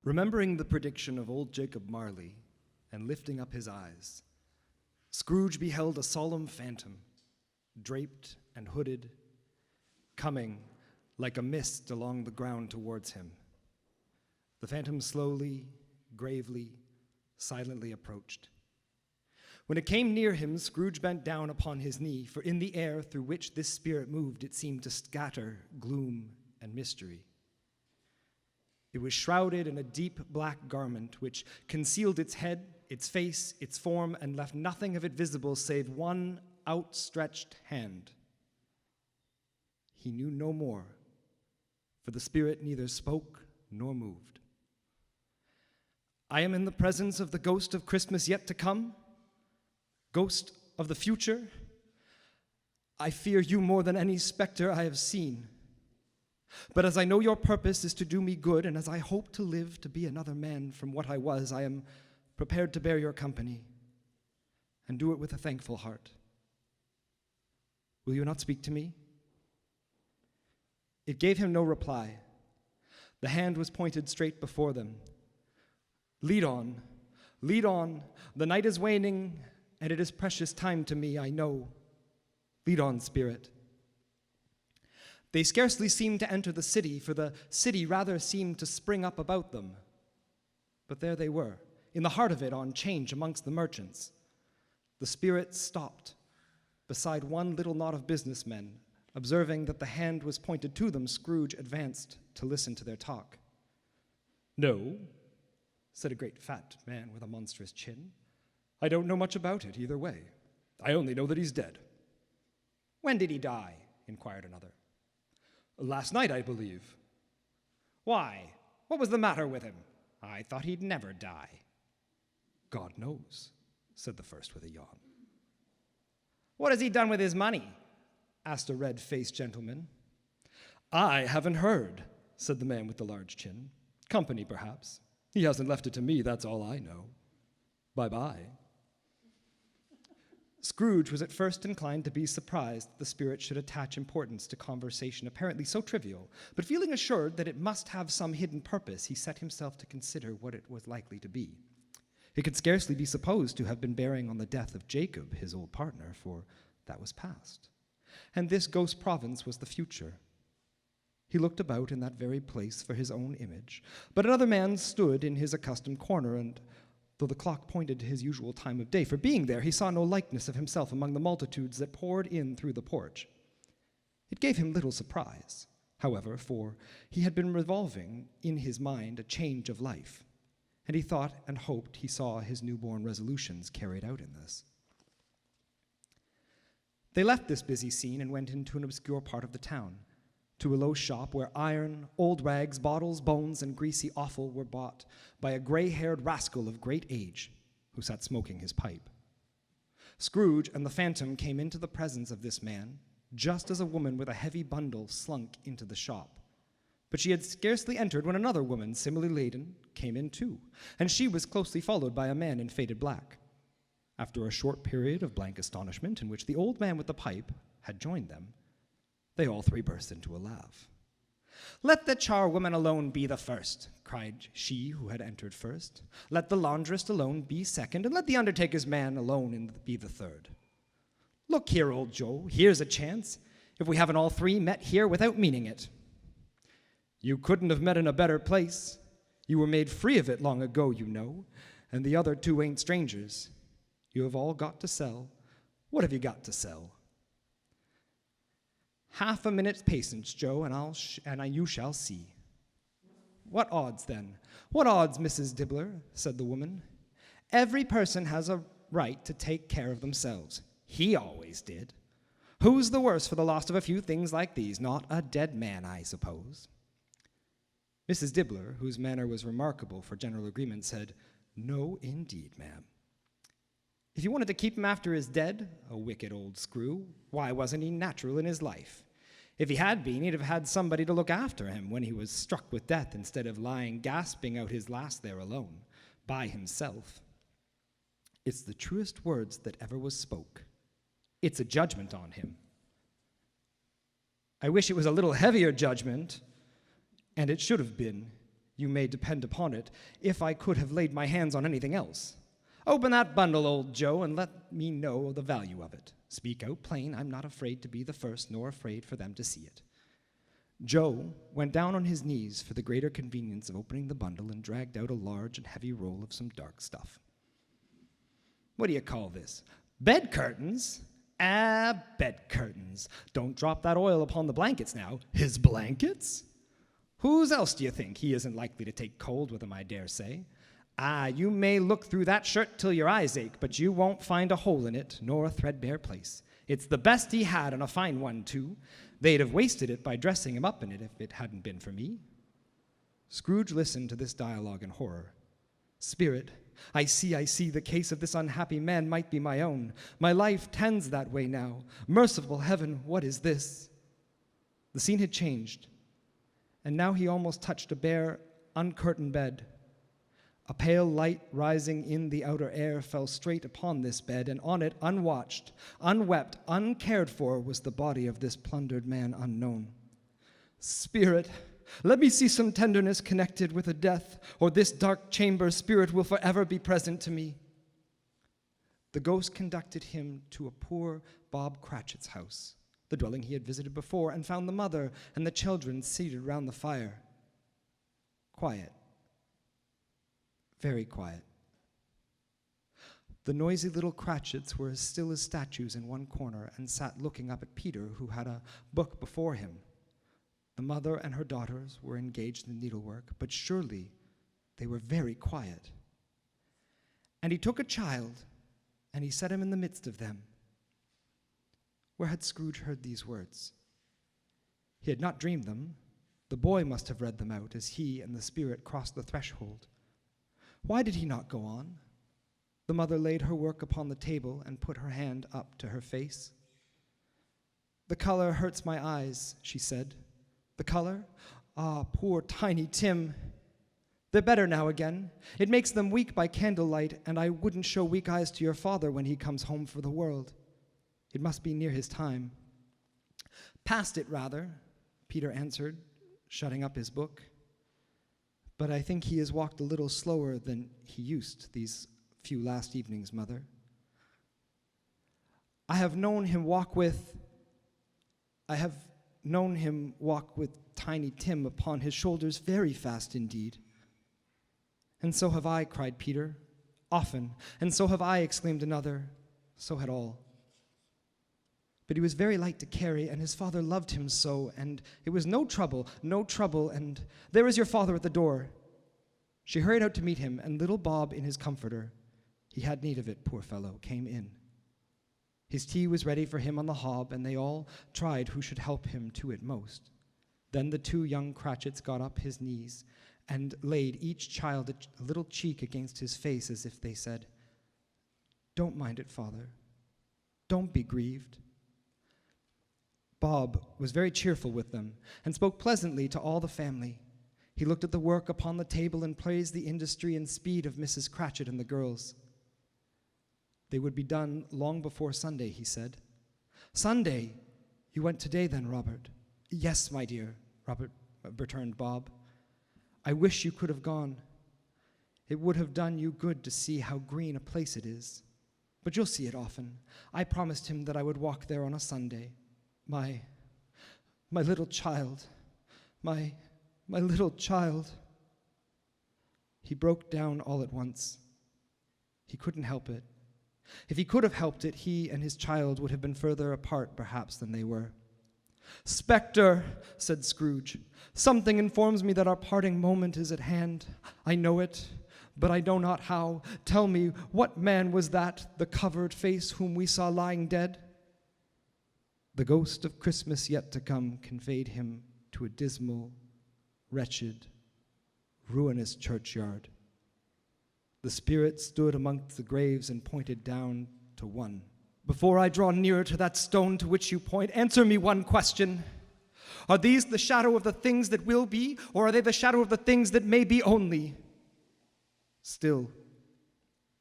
Remembering the prediction of old Jacob Marley and lifting up his eyes, Scrooge beheld a solemn phantom, draped and hooded, coming like a mist along the ground towards him. The phantom slowly, gravely, silently approached. When it came near him, Scrooge bent down upon his knee, for in the air through which this spirit moved, it seemed to scatter gloom and mystery. It was shrouded in a deep black garment which concealed its head, its face, its form, and left nothing of it visible save one outstretched hand. He knew no more, for the spirit neither spoke nor moved. I am in the presence of the ghost of Christmas yet to come, ghost of the future. I fear you more than any specter I have seen. But as I know your purpose is to do me good, and as I hope to live to be another man from what I was, I am prepared to bear your company and do it with a thankful heart. Will you not speak to me? It gave him no reply. The hand was pointed straight before them. Lead on, the night is waning, and it is precious time to me, I know. Lead on, spirit. They scarcely seemed to enter the city, for the city rather seemed to spring up about them. But there they were, in the heart of it, on change amongst the merchants. The spirit stopped beside one little knot of businessmen. Observing that the hand was pointed to them, Scrooge advanced to listen to their talk. No, said a great fat man with a monstrous chin. I don't know much about it either way. I only know that he's dead. When did he die? Inquired another. Last night, I believe. Why? What was the matter with him? I thought he'd never die. God knows, said the first with a yawn. What has he done with his money? Asked a red-faced gentleman. I haven't heard, said the man with the large chin. Company, perhaps. He hasn't left it to me, that's all I know. Bye-bye. Scrooge was at first inclined to be surprised that the spirit should attach importance to conversation apparently so trivial, but feeling assured that it must have some hidden purpose, he set himself to consider what it was likely to be. It could scarcely be supposed to have been bearing on the death of Jacob, his old partner, for that was past. And this ghost province was the future. He looked about in that very place for his own image, but another man stood in his accustomed corner, and though the clock pointed to his usual time of day, for being there he saw no likeness of himself among the multitudes that poured in through the porch. It gave him little surprise, however, for he had been revolving in his mind a change of life, and he thought and hoped he saw his newborn resolutions carried out in this. They left this busy scene and went into an obscure part of the town, to a low shop where iron, old rags, bottles, bones, and greasy offal were bought by a gray-haired rascal of great age who sat smoking his pipe. Scrooge and the phantom came into the presence of this man just as a woman with a heavy bundle slunk into the shop. But she had scarcely entered when another woman, similarly laden, came in too, and she was closely followed by a man in faded black. After a short period of blank astonishment in which the old man with the pipe had joined them, they all three burst into a laugh. Let the charwoman alone be the first, cried she who had entered first. Let the laundress alone be second, and let the undertaker's man alone be the third. Look here, old Joe, here's a chance, if we haven't all three met here without meaning it. You couldn't have met in a better place. You were made free of it long ago, you know, and the other two ain't strangers. You have all got to sell. What have you got to sell? Half a minute's patience, Joe, and you shall see. What odds, then? What odds, Mrs. Dibbler? Said the woman. Every person has a right to take care of themselves. He always did. Who's the worse for the loss of a few things like these? Not a dead man, I suppose. Mrs. Dibbler, whose manner was remarkable for general agreement, said, No, indeed, ma'am. If you wanted to keep him after his dead, a wicked old screw, why wasn't he natural in his life? If he had been, he'd have had somebody to look after him when he was struck with death instead of lying gasping out his last there alone, by himself. It's the truest words that ever was spoke. It's a judgment on him. I wish it was a little heavier judgment, and it should have been. you may depend upon it, if I could have laid my hands on anything else. Open that bundle, old Joe, and let me know the value of it. Speak out plain. I'm not afraid to be the first, nor afraid for them to see it. Joe went down on his knees for the greater convenience of opening the bundle and dragged out a large and heavy roll of some dark stuff. What do you call this? Bed curtains? Ah, bed curtains. Don't drop that oil upon the blankets now. His blankets? Whose else do you think? He isn't likely to take cold with them, I dare say. Ah, you may look through that shirt till your eyes ache, but you won't find a hole in it, nor a threadbare place. It's the best he had, and a fine one, too. They'd have wasted it by dressing him up in it if it hadn't been for me. Scrooge listened to this dialogue in horror. Spirit, I see, the case of this unhappy man might be my own. My life tends that way now. Merciful heaven, what is this? The scene had changed, and now he almost touched a bare, uncurtained bed. A pale light rising in the outer air fell straight upon this bed, and on it, unwatched, unwept, uncared for, was the body of this plundered man unknown. Spirit, let me see some tenderness connected with a death, or this dark chamber spirit will forever be present to me. The ghost conducted him to a poor Bob Cratchit's house, the dwelling he had visited before, and found the mother and the children seated round the fire. Quiet. Very quiet. The noisy little Cratchits were as still as statues in one corner and sat looking up at Peter, who had a book before him. The mother and her daughters were engaged in needlework, but surely they were very quiet. And he took a child, and he set him in the midst of them. Where had Scrooge heard these words? He had not dreamed them. The boy must have read them out as he and the spirit crossed the threshold. Why did he not go on? The mother laid her work upon the table and put her hand up to her face. The color hurts my eyes, she said. The color? Ah, poor tiny Tim. They're better now again. It makes them weak by candlelight, and I wouldn't show weak eyes to your father when he comes home for the world. It must be near his time. Past it, rather, Peter answered, shutting up his book. But I think he has walked a little slower than he used these few last evenings, Mother. I have known him walk with Tiny Tim upon his shoulders very fast indeed. And so have I, cried Peter. Often. And so have I, exclaimed another. So had all. But he was very light to carry, and his father loved him so, and it was no trouble, and there is your father at the door. She hurried out to meet him, and little Bob in his comforter, he had need of it, poor fellow, came in. His tea was ready for him on the hob, and they all tried who should help him to it most. Then the two young Cratchits got up his knees, and laid each child a little cheek against his face, as if they said, "Don't mind it, Father. Don't be grieved." Bob was very cheerful with them, and spoke pleasantly to all the family. He looked at the work upon the table and praised the industry and speed of Mrs. Cratchit and the girls. They would be done long before Sunday, he said. Sunday? You went today then, Robert? Yes, my dear, Robert returned Bob. I wish you could have gone. It would have done you good to see how green a place it is. But you'll see it often. I promised him that I would walk there on a Sunday. My little child, my little child. He broke down all at once. He couldn't help it. If he could have helped it, he and his child would have been further apart, perhaps, than they were. Spectre, said Scrooge, something informs me that our parting moment is at hand. I know it, but I know not how. Tell me, what man was that, the covered face whom we saw lying dead? The ghost of Christmas yet to come conveyed him to a dismal, wretched, ruinous churchyard. The spirit stood amongst the graves and pointed down to one. Before I draw nearer to that stone to which you point, answer me one question. Are these the shadow of the things that will be, or are they the shadow of the things that may be only? Still,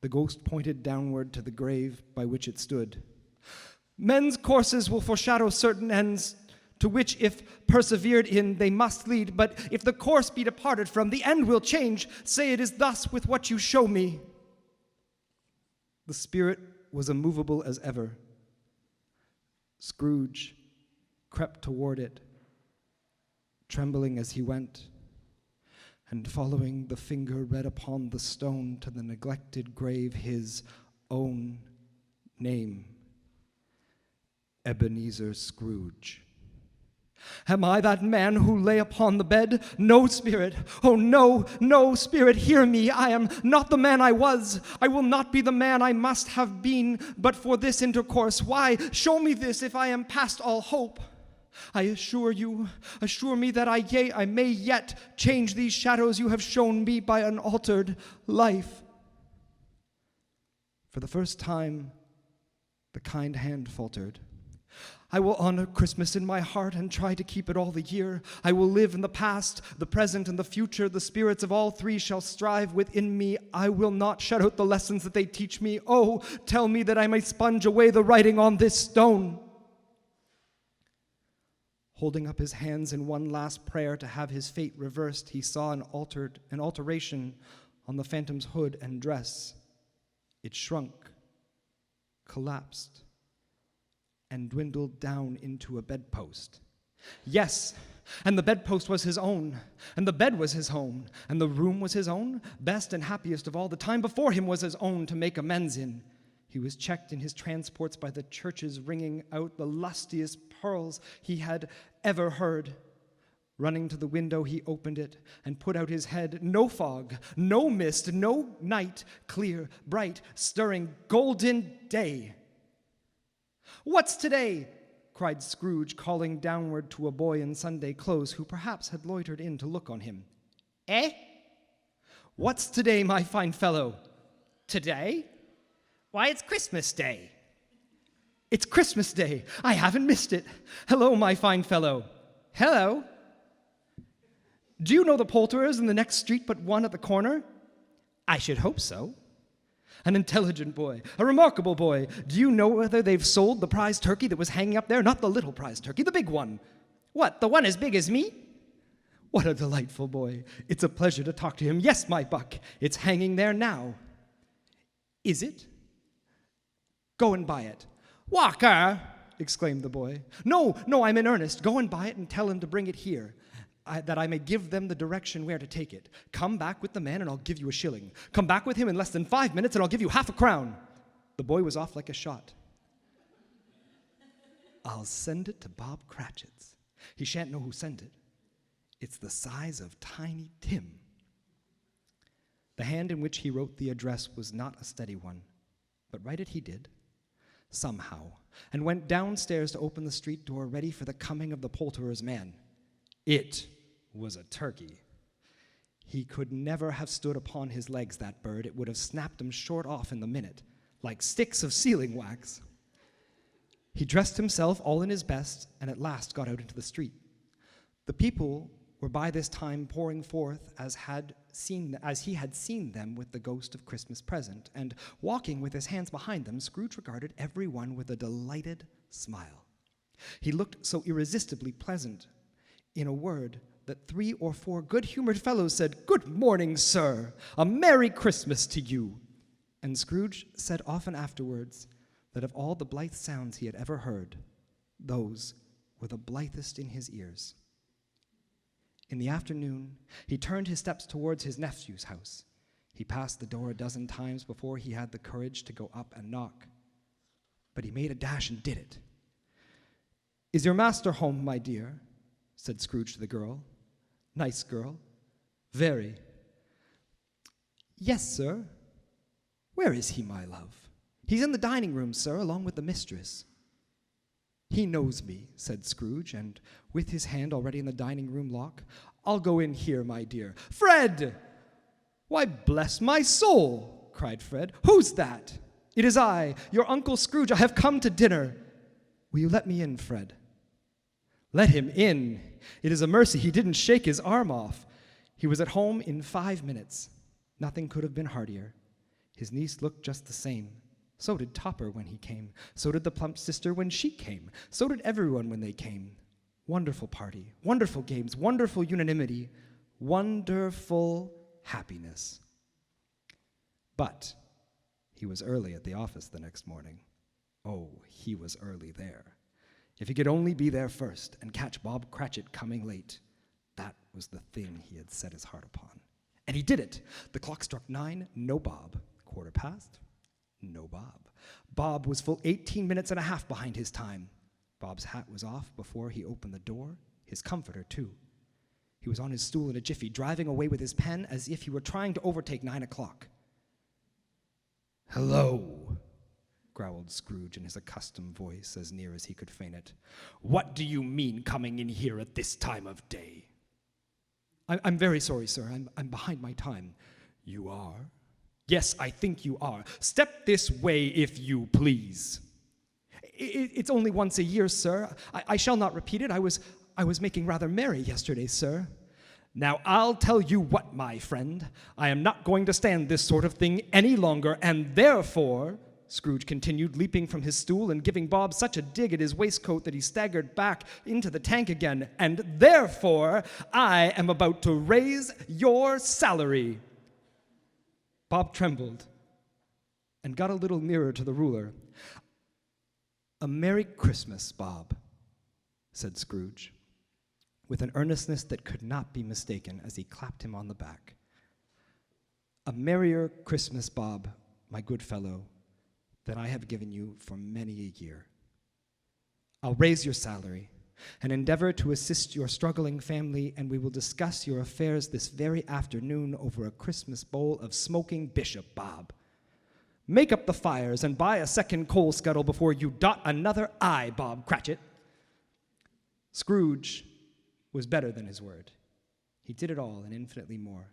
the ghost pointed downward to the grave by which it stood. Men's courses will foreshadow certain ends. to which if persevered in they must lead, but if the course be departed from, the end will change. Say it is thus with what you show me. The spirit was immovable as ever. Scrooge crept toward it, trembling as he went, and following the finger read upon the stone to the neglected grave his own name, Ebenezer Scrooge. Am I that man who lay upon the bed? No, spirit. Oh, no, no, spirit, hear me. I am not the man I was. I will not be the man I must have been, but for this intercourse. Why, show me this if I am past all hope. I assure me that I may yet change these shadows you have shown me by an altered life. For the first time, the kind hand faltered. I will honor Christmas in my heart and try to keep it all the year. I will live in the past, the present, and the future. The spirits of all three shall strive within me. I will not shut out the lessons that they teach me. Oh, tell me that I may sponge away the writing on this stone. Holding up his hands in one last prayer to have his fate reversed, he saw an alteration on the phantom's hood and dress. It shrunk, collapsed, and dwindled down into a bedpost. Yes, and the bedpost was his own, and the bed was his own, and the room was his own. Best and happiest of all, the time before him was his own to make amends in. He was checked in his transports by the churches ringing out the lustiest pearls he had ever heard. Running to the window, he opened it and put out his head. No fog, no mist, no night, clear, bright, stirring, golden day. "What's today?" cried Scrooge, calling downward to a boy in Sunday clothes who perhaps had loitered in to look on him. "Eh? What's today, my fine fellow?" "Today? Why, it's Christmas Day." "It's Christmas Day. I haven't missed it. Hello, my fine fellow." "Hello. Do you know the poulterers in the next street but one at the corner?" "I should hope so." "An intelligent boy, a remarkable boy. Do you know whether they've sold the prize turkey that was hanging up there? Not the little prize turkey, the big one." "What, the one as big as me?" "What a delightful boy. It's a pleasure to talk to him. Yes, my buck, it's hanging there now." "Is it? Go and buy it." "Walker!" exclaimed the boy. No, I'm in earnest. Go and buy it and tell him to bring it here, that I may give them the direction where to take it. Come back with the man and I'll give you a shilling. Come back with him in less than 5 minutes and I'll give you half a crown. The boy was off like a shot. "I'll send it to Bob Cratchit's. He shan't know who sent it. It's the size of Tiny Tim." The hand in which he wrote the address was not a steady one, but write it he did, somehow, and went downstairs to open the street door, ready for the coming of the poulterer's man. It was a turkey. He could never have stood upon his legs, that bird. It would have snapped him short off in the minute, like sticks of sealing wax. He dressed himself all in his best, and at last got out into the street. The people were by this time pouring forth as he had seen them with the ghost of Christmas present, and walking with his hands behind them, Scrooge regarded every one with a delighted smile. He looked so irresistibly pleasant, in a word, that 3 or 4 good-humored fellows said, "Good morning, sir. A Merry Christmas to you." And Scrooge said often afterwards that of all the blithe sounds he had ever heard, those were the blithest in his ears. In the afternoon, he turned his steps towards his nephew's house. He passed the door a dozen times before he had the courage to go up and knock. But he made a dash and did it. "Is your master home, my dear?" said Scrooge to the girl. "Nice girl. Very." "Yes, sir." "Where is he, my love?" "He's in the dining room, sir, along with the mistress." "He knows me," said Scrooge, and with his hand already in the dining room lock, "I'll go in here, my dear." "Fred!" "Why, bless my soul!" cried Fred. "Who's that?" "It is I, your Uncle Scrooge. I have come to dinner." "Will you let me in, Fred?" "Let him in? It is a mercy he didn't shake his arm off. He was at home in 5 minutes. Nothing could have been heartier. His niece looked just the same. So did Topper when he came. So did the plump sister when she came. So did everyone when they came. Wonderful party, wonderful games, wonderful unanimity, wonderful happiness. But he was early at the office the next morning. Oh, he was early there. If he could only be there first and catch Bob Cratchit coming late, that was the thing he had set his heart upon. And he did it. The clock struck 9, no Bob. 1:15, no Bob. Bob was full 18 minutes and a half behind his time. Bob's hat was off before he opened the door, his comforter too. He was on his stool in a jiffy, driving away with his pen as if he were trying to overtake 9 o'clock. "Hello," growled Scrooge in his accustomed voice, as near as he could feign it. "What do you mean coming in here at this time of day?" I'm very sorry, sir. I'm behind my time." "You are?" "Yes, I think you are. Step this way, if you please." It's only once a year, sir. I shall not repeat it. I was making rather merry yesterday, sir." "Now, I'll tell you what, my friend. I am not going to stand this sort of thing any longer, and therefore," Scrooge continued, leaping from his stool and giving Bob such a dig at his waistcoat that he staggered back into the tank again, "and therefore, I am about to raise your salary." Bob trembled and got a little nearer to the ruler. "A Merry Christmas, Bob," said Scrooge, with an earnestness that could not be mistaken as he clapped him on the back. "A merrier Christmas, Bob, my good fellow, than I have given you for many a year. I'll raise your salary and endeavor to assist your struggling family, and we will discuss your affairs this very afternoon over a Christmas bowl of smoking bishop, Bob. Make up the fires and buy a second coal scuttle before you dot another I, Bob Cratchit." Scrooge was better than his word. He did it all and infinitely more.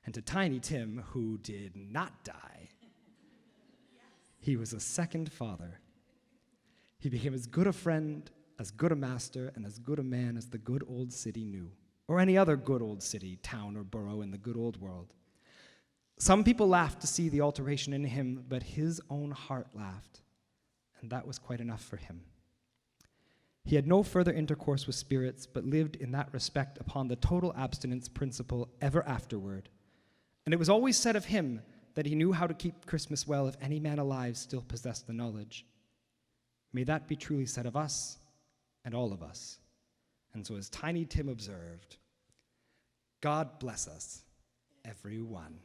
And to Tiny Tim, who did not die, he was a second father. He became as good a friend, as good a master, and as good a man as the good old city knew, or any other good old city, town, or borough in the good old world. Some people laughed to see the alteration in him, but his own heart laughed, and that was quite enough for him. He had no further intercourse with spirits, but lived in that respect upon the total abstinence principle ever afterward. And it was always said of him that he knew how to keep Christmas well if any man alive still possessed the knowledge. May that be truly said of us and all of us. And so as Tiny Tim observed, God bless us, everyone.